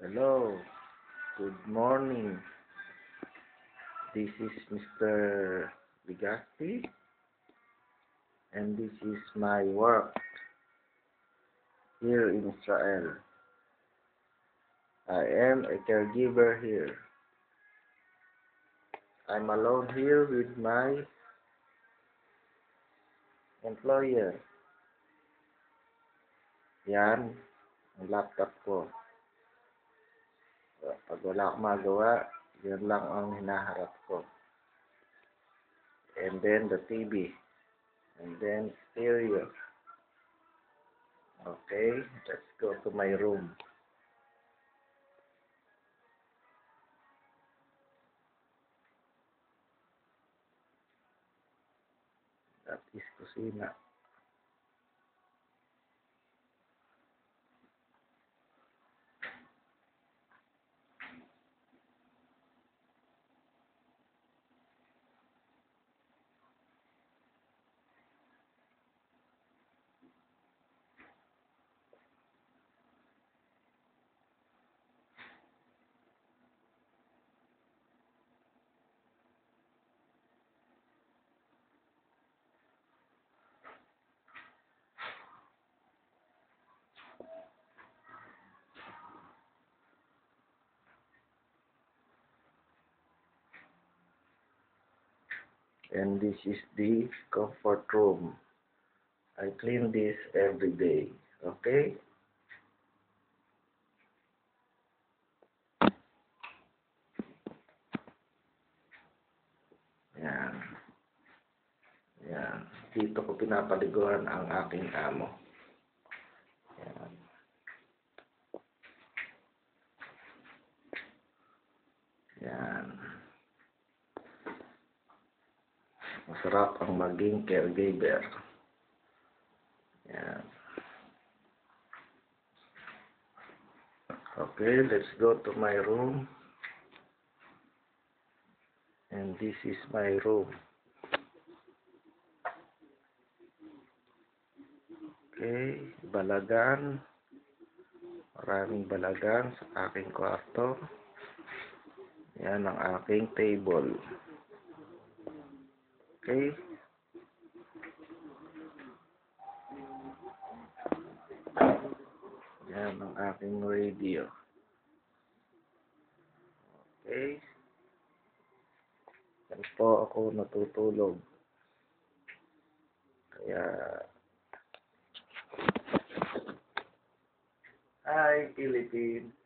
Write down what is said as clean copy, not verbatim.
Hello, good morning. This is Mr. Ligasti, and this is my work here in Israel. I am a caregiver here. I'm alone here with my employer. Yan, ang laptop ko. Pag wala akong magawa, yan lang ang hinaharap ko. And then the TV. And then stereo. Okay, let's go to my room. That is kusina. And this is the comfort room. I clean this every day. Okay? Yan. Yan. Dito ko pinapaliguan ang aking amo. Yan. Yan. Masarap ang maging caregiver. Yan. Okay, let's go to my room. And this is my room. Okay, balagan. Maraming balagan sa aking kwarto. Yan ang aking table. Okay. Yan ang aking radio. Okay. Yan po ako natutulog. Kaya, hi Philippines.